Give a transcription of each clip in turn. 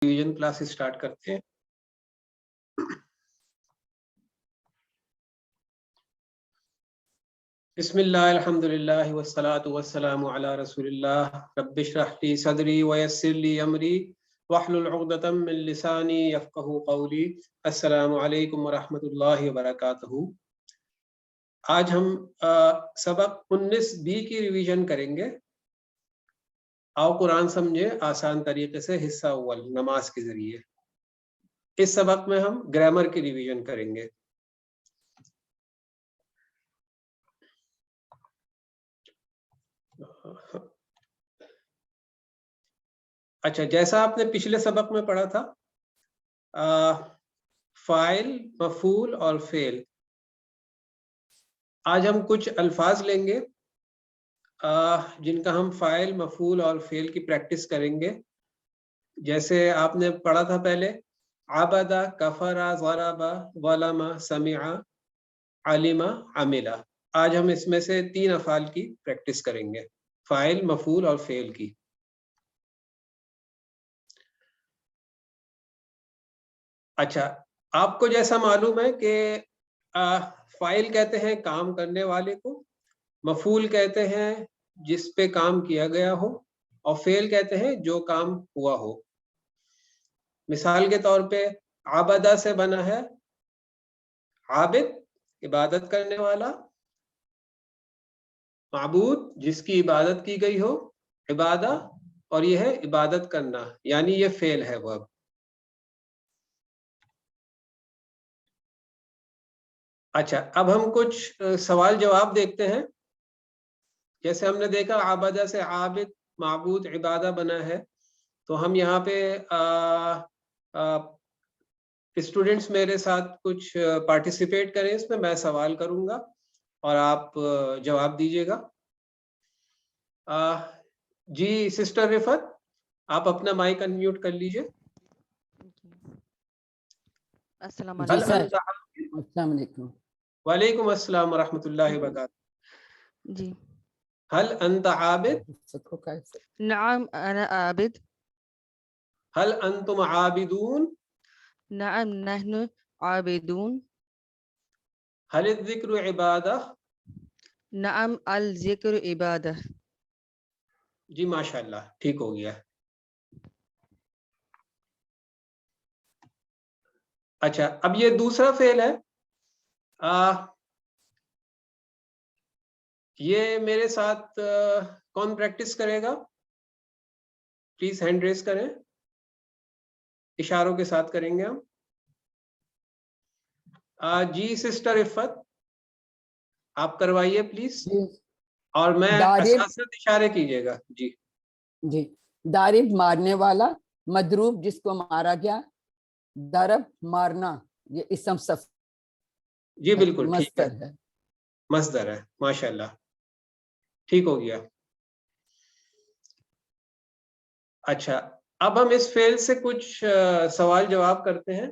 Revision class start کرتے ہیں. بسم اللہ الحمد للہ والصلاة والسلام علی رسول اللہ. رب اشرح لی صدری ویسر لی امری واحلل عقدۃ من لسانی یفقہوا قولی. السلام علیکم ورحمۃ اللہ وبرکاتہ. آج ہم سبق 19B کی ریویژن کریں گے. آؤ قرآن سمجھے آسان طریقے سے، حصہ اول نماز کے ذریعے. اس سبق میں ہم گرامر کی ریویژن کریں گے. اچھا، جیسا آپ نے پچھلے سبق میں پڑھا تھا، فاعل، مفعول اور فعل. آج ہم کچھ الفاظ لیں گے جن کا ہم فاعل، مفعول اور فعل کی پریکٹس کریں گے. جیسے آپ نے پڑھا تھا پہلے، عبدا، کفرا، ضربا، ظلم، سمع، علم، عمل. آج ہم اس میں سے 3 افعال کی پریکٹس کریں گے، فاعل، مفعول اور فعل کی. اچھا، آپ کو جیسا معلوم ہے کہ فاعل کہتے ہیں کام کرنے والے کو، مفعول کہتے ہیں جس پہ کام کیا گیا ہو، اور فعل کہتے ہیں جو کام ہوا ہو. مثال کے طور پہ عبدہ سے بنا ہے عابد، عبادت کرنے والا، معبود جس کی عبادت کی گئی ہو، عبادہ، اور یہ ہے عبادت کرنا، یعنی یہ فعل ہے وہ. اچھا، اب ہم کچھ سوال جواب دیکھتے ہیں. جیسے ہم نے دیکھا عبادہ سے عابد، معبود، عبادہ بنا ہے، تو ہم یہاں پہ اسٹوڈنٹس میرے ساتھ کچھ پارٹیسپیٹ کریں. اس میں سوال کروں گا اور آپ جواب دیجیے گا. جی سسٹر رفت، آپ اپنا مائک انمیوٹ کر لیجیے. السلام علیکم. السلام علیکم. وعلیکم السلام ورحمۃ اللہ وبرکاتہ. جی، هل انت عابد؟ نعم انا عابد. هل انتم عابدون؟ نعم نحن عابدون. هل الذکر عبادہ؟ نعم الذکر عبادہ. جی ماشاء اللہ، ٹھیک ہو گیا. اچھا، اب یہ دوسرا فعل ہے. یہ میرے ساتھ کون پریکٹس کرے گا؟ پلیز ہینڈ ریز کریں. اشاروں کے ساتھ کریں گے ہم. جی سسٹر عفت، آپ کروائیے پلیز، اور میں اساتذہ اشارے کیجیے گا. جی جی. دارب مارنے والا، مدروب جس کو مارا گیا، درب مارنا، یہ اسم صف. جی بالکل ٹھیک ہے، مصدر ہے. مصدر ہے. ماشاء اللہ، ٹھیک ہو گیا. اچھا، اب ہم اس فعل سے کچھ سوال جواب کرتے ہیں.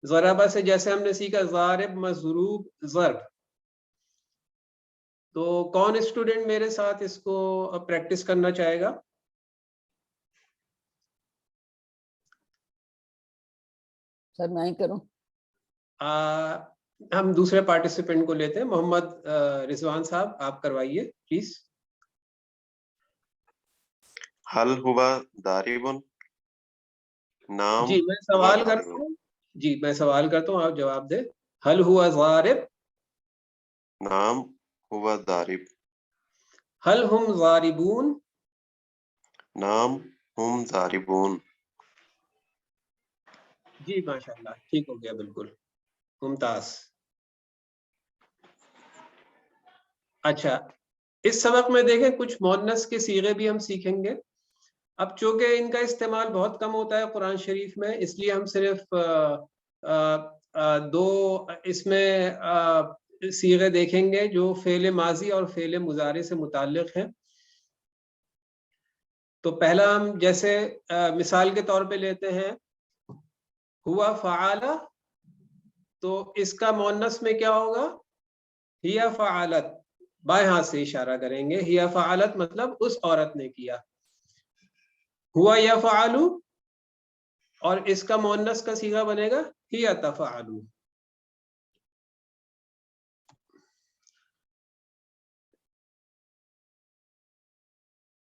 ضربہ سے جیسے ہم نے سیکھا ضارب، مضروب، ضرب. تو کون اسٹوڈنٹ میرے ساتھ اس کو پریکٹس کرنا چاہے گا؟ سر میں ہی کروں؟ ہم دوسرے پارٹیسپینٹ کو لیتے ہیں. محمد رضوان صاحب، آپ کروائیے پلیز. حل ہوا داربن؟ نام جی میں سوال کرتا ہوں. جی میں سوال کرتا ہوں، آپ جواب دیں. حل ہوا ضارب؟ نام ہوا دارب. حل ہم ضاربون؟ نام ہم ضاربون. جی ماشاء اللہ، ٹھیک ہو گیا، بالکل ممتاز. اچھا، اس سبق میں دیکھیں کچھ مؤنث کے صیغے بھی ہم سیکھیں گے. اب چونکہ ان کا استعمال بہت کم ہوتا ہے قرآن شریف میں، اس لیے ہم صرف 2 اس میں صیغے دیکھیں گے جو فعل ماضی اور فعل مضارع سے متعلق ہیں. تو پہلا ہم جیسے مثال کے طور پہ لیتے ہیں ہوا فعال، تو اس کا مؤنث میں کیا ہوگا؟ ہی فعالت. بائیں ہاتھ سے اشارہ کریں گے. ہی فعالت مطلب اس عورت نے کیا. ہوا یفعل، اور اس کا مؤنث کا صیغہ بنے گا ہی تفعلو.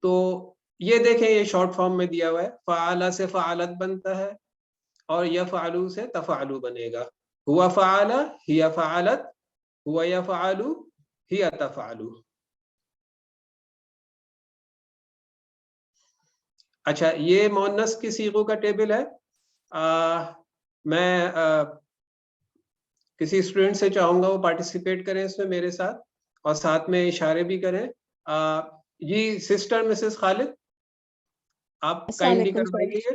تو یہ دیکھیں یہ شارٹ فارم میں دیا ہوا ہے. فعل سے فعلت بنتا ہے اور یفعلو سے تفعلو بنے گا. ہوا فعل ہی فعلت ہوا یفعلو ہی تفعلو. اچھا یہ مؤنث کی صیغوں کا ٹیبل ہے. میں کسی اسٹوڈنٹ سے چاہوں گا وہ پارٹیسپیٹ کریں اس میں میرے ساتھ اور ساتھ میں اشارے بھی کریں. جی سسٹر مسز خالد آپ السلام کائنڈلی علیکم سر. کروائیے.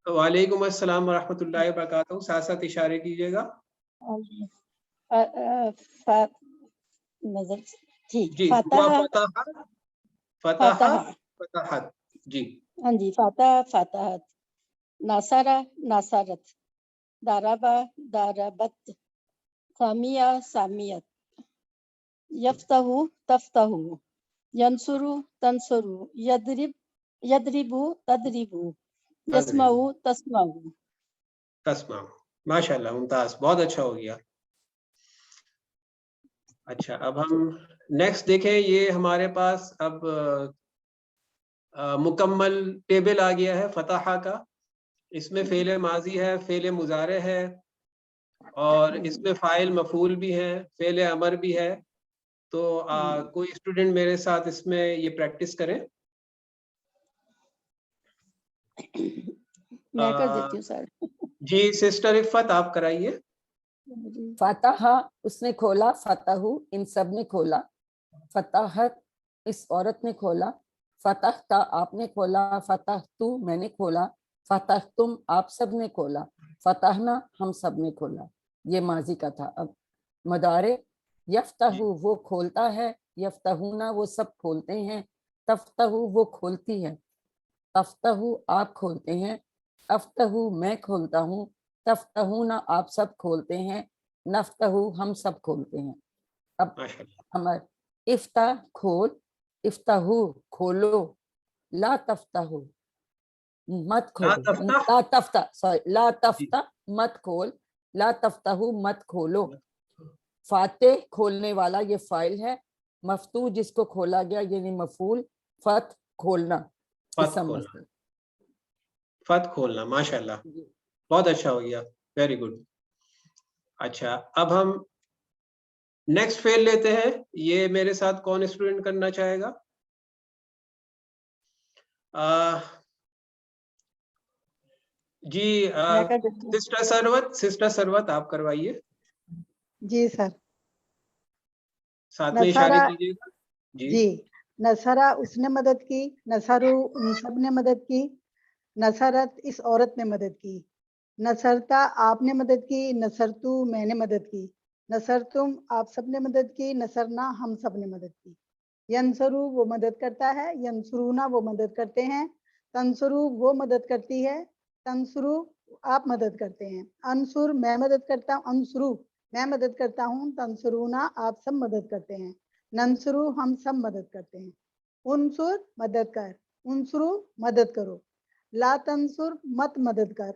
وعلیکم السلام ورحمۃ اللہ وبرکاتہ. ساتھ ساتھ اشارے کیجیے گا. نظر ٹھیک. جی فاتحہ فتح فتحت. جی ہاں جی. فاتحہ فاتحت. ناصرہ ناصرت. داربہ داربت. سامیہ سامیت. یفتح تفتح. ینصر تنصر. یضرب یضرب تضرب. یسمع تسمع. تسمع. ماشاء اللہ ممتاز بہت اچھا ہو گیا. اچھا اب ہم نیکسٹ دیکھیں. یہ ہمارے پاس اب مکمل ٹیبل آ گیا ہے فتح کا. اس میں فعل ماضی ہے فعل مضارع ہے اور اس میں فاعل مفعول بھی ہے فعل امر بھی ہے. تو کوئی اسٹوڈنٹ میرے ساتھ اس میں یہ پریکٹس کریں. میں کر دیتی ہوں سر. جی سسٹر عفت آپ کرائیے. فتح اس نے کھولا. فتح ان سب نے کھولا. فتحت اس عورت نے کھولا. فتحت آپ نے کھولا. فتحت میں نے کھولا. فتحتم آپ سب نے کھولا. فتحنا ہم سب نے کھولا. یہ ماضی کا تھا. اب مضارع یفتح وہ کھولتا ہے. یفتحونا وہ سب کھولتے ہیں. تفتح وہ کھولتی ہے. تفتح آپ کھولتے ہیں. افتح میں کھولتا ہوں. تفتحونا آپ سب کھولتے ہیں. نفتح ہم سب کھولتے ہیں. اب ہمارے افتح کھول. افتح کھولو. لا تفتح مت کھولو. لا تفتح سوری لا تفتح مت کھول. لا تفتح مت کھولو. فاتح کھولنے والا یہ فاعل ہے. مفتوح جس کو کھولا گیا یعنی مفعول. فتح کھولنا. فتح کھولنا. ماشاء اللہ بہت اچھا ہو گیا. Very good. اچھا اب ہم نیکسٹ فعل لیتے ہیں. یہ میرے ساتھ کون اسٹوڈنٹ کرنا چاہے گا؟ جی سسٹر سروت آپ کروائیے. جی سر. ساتھ میں اشارے کیجیے گا. جی نصرہ اس نے مدد کی. نصرو ان سب نے مدد کی. نصرت اس عورت نے مدد کی. نصرتا آپ نے مدد کی. نصرتو میں نے مدد کی. نصرتم آپ سب نے مدد کی. نصرنا ہم سب نے مدد کی. ینصرو وہ مدد کرتا ہے. ینصرونا وہ مدد کرتے ہیں. تنصرو وہ مدد کرتی ہے. تنصرو آپ مدد کرتے ہیں. انصر میں مدد کرتا ہوں. انصرو میں مدد کرتا ہوں. تنصرونا آپ سب مدد کرتے ہیں. ننصرو ہم سب مدد کرتے ہیں. انصر مدد کر. انصرو مدد کرو. لا تنصر مت مدد کر.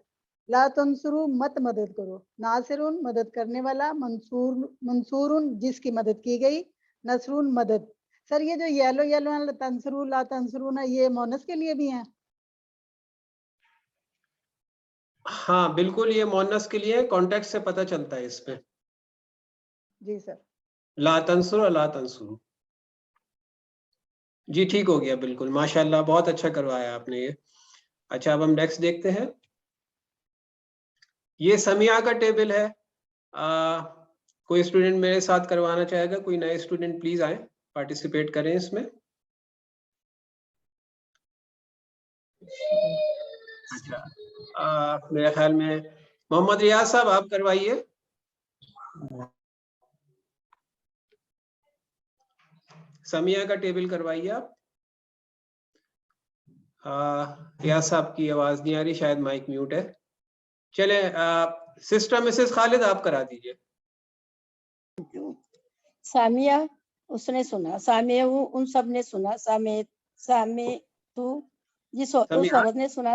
لا تنصرو مت مدد کرو. ناصرون مدد کرنے والا. منصورن جس کی مدد کی گئی. نصرون مدد. سر یہ جو یلو تنصرو لا تنصرونا یہ مونس کے لیے بھی ہیں؟ ہاں بالکل یہ مونس کے لیے کانٹیکٹ سے پتہ چلتا ہے اس میں. جی سر. لا تنصر لا تنصر. جی ٹھیک ہو گیا بالکل. ماشاء اللہ بہت اچھا کروایا آپ نے یہ. اچھا اب ہم نیکسٹ دیکھتے ہیں. یہ سمیع کا ٹیبل ہے. کوئی اسٹوڈنٹ میرے ساتھ کروانا چاہے گا؟ کوئی نئے اسٹوڈنٹ پلیز آئیں پارٹیسپیٹ کریں اس میں. اچھا میرے خیال میں محمد ریاض صاحب آپ کروائیے. سمیع کا ٹیبل کروائیے آپ. ریاض صاحب کی آواز نہیں آ رہی شاید مائک میوٹ ہے. چلے سسٹر مسز خالد آپ کرا دیجئے. سامیہ اس نے سنا. سامع ان سب نے سنا. سامع تو جس اس عورت نے سنا.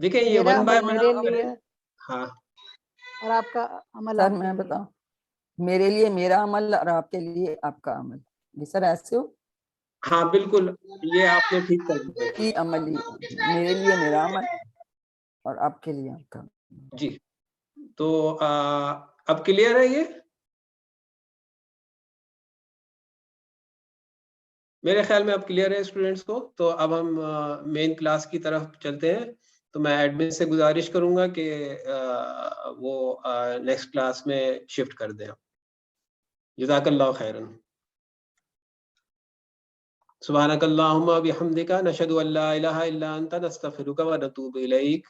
دیکھیں یہ میرا ون بائی عمل ون میرے لیے ہاں اور آپ کا عمل سر آپ میں کے لیے. بتاؤں، میرے لیے میرا عمل اور آپ کے لیے آپ کا عمل. جی سر ایسے ہو ہاں بالکل، یہ آپ نے ٹھیک کر دیا کی عملی، میرے لیے میرا عمل اور آپ کے لیے آپ کا. جی. تو اب کلیئر ہے یہ؟ میرے خیال میں اب کلیئر ہے اسٹوڈینٹس کو. تو اب ہم مین کلاس کی طرف چلتے ہیں. تو میں ایڈمن سے گزارش کروں گا کہ وہ نیکسٹ کلاس میں شفٹ کر دیں. جزاک اللہ خیرن. سبحانک اللہم و بحمدک، نشہد ان لا الہ الا انت، نستغفرک و نتوب الیک.